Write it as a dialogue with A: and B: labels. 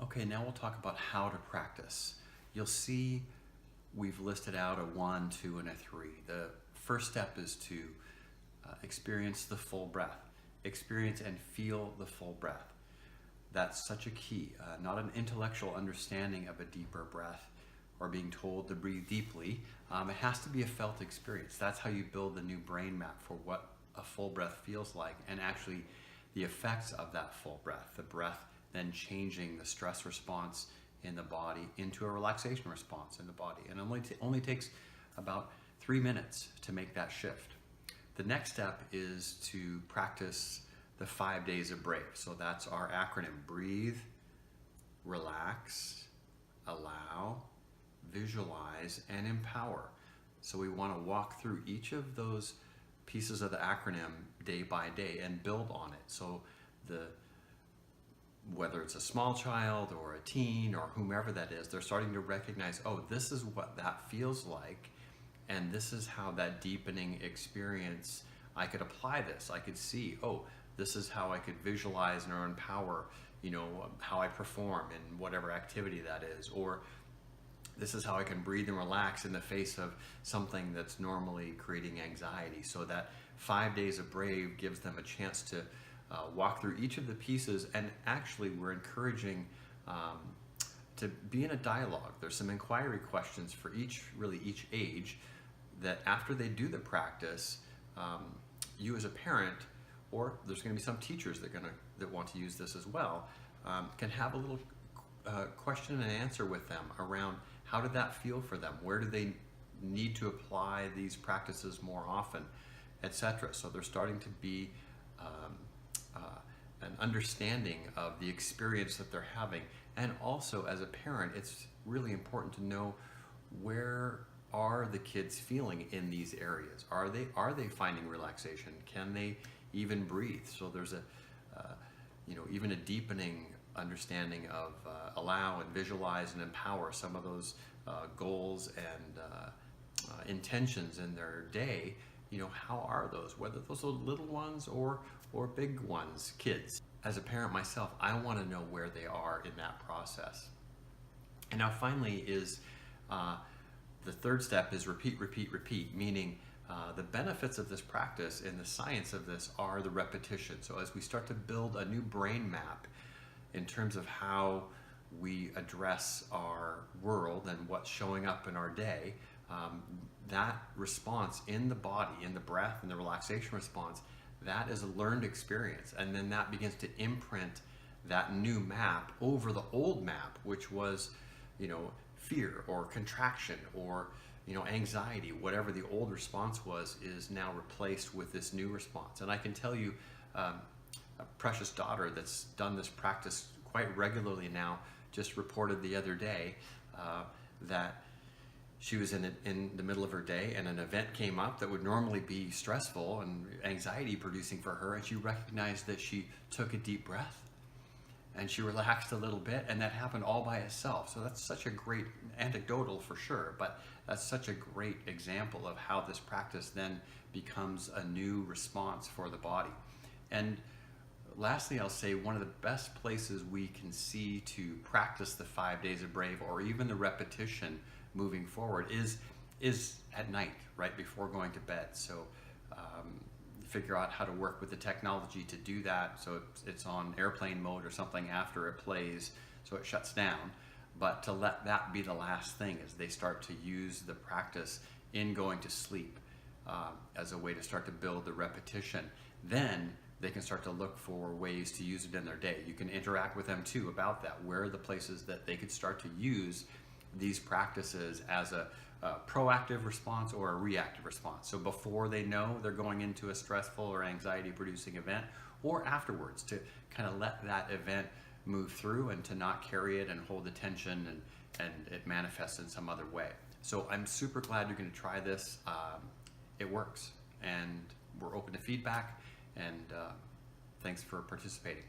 A: Okay, now we'll talk about how to practice. You'll see we've listed out a 1, 2, and a 3. The first step is to experience the full breath. Experience and feel the full breath. That's such a key, not an intellectual understanding of a deeper breath or being told to breathe deeply. It has to be a felt experience. That's how you build the new brain map for what a full breath feels like, and actually the effects of that full breath. The breath then changing the stress response in the body into a relaxation response in the body. And it only takes about 3 minutes to make that shift. The next step is to practice the 5 days of BRAVE. So that's our acronym: breathe, relax, allow, visualize, and empower. So we want to walk through each of those pieces of the acronym day by day and build on it. So whether it's a small child or a teen or whomever that is, they're starting to recognize, oh, this is what that feels like, and this is how that deepening experience, I could apply this. I could see, oh, this is how I could visualize or empower, how I perform in whatever activity that is, or this is how I can breathe and relax in the face of something that's normally creating anxiety. So that 5 days of BRAVE gives them a chance to walk through each of the pieces, and actually we're encouraging to be in a dialogue. There's some inquiry questions for each age, that after they do the practice, you as a parent, or there's going to be some teachers that want to use this as well, can have a little question and answer with them around how did that feel for them, where do they need to apply these practices more often, etc. So they're starting to be an understanding of the experience that they're having. And also, as a parent, it's really important to know, where are the kids feeling in these areas? Are they finding relaxation? Can they even breathe? So there's even a deepening understanding of allow and visualize and empower some of those goals and intentions in their day. How are those, whether those are little ones or big ones, kids. As a parent myself, I want to know where they are in that process. And now finally is the third step is repeat, repeat, repeat, meaning the benefits of this practice and the science of this are the repetition. So as we start to build a new brain map in terms of how we address our world and what's showing up in our day, that response in the body, in the breath, and the relaxation response, that is a learned experience. And then that begins to imprint that new map over the old map, which was, fear or contraction or, anxiety. Whatever the old response was is now replaced with this new response. And I can tell you, a precious daughter that's done this practice quite regularly now just reported the other day that she was in the middle of her day, and an event came up that would normally be stressful and anxiety producing for her, and she recognized that she took a deep breath and she relaxed a little bit, and that happened all by itself. So that's such a great, anecdotal for sure, but that's such a great example of how this practice then becomes a new response for the body. And lastly, I'll say one of the best places we can see to practice the 5 days of BRAVE, or even the repetition moving forward, is at night, right before going to bed. So figure out how to work with the technology to do that, so it's on airplane mode or something after it plays, so it shuts down. But to let that be the last thing as they start to use the practice in going to sleep, as a way to start to build the repetition. Then they can start to look for ways to use it in their day. You can interact with them too about that. Where are the places that they could start to use these practices as a proactive response or a reactive response? So before they know they're going into a stressful or anxiety producing event, or afterwards, to kind of let that event move through and to not carry it and hold the tension and it manifests in some other way. So I'm super glad you're going to try this. It works, and we're open to feedback, and thanks for participating.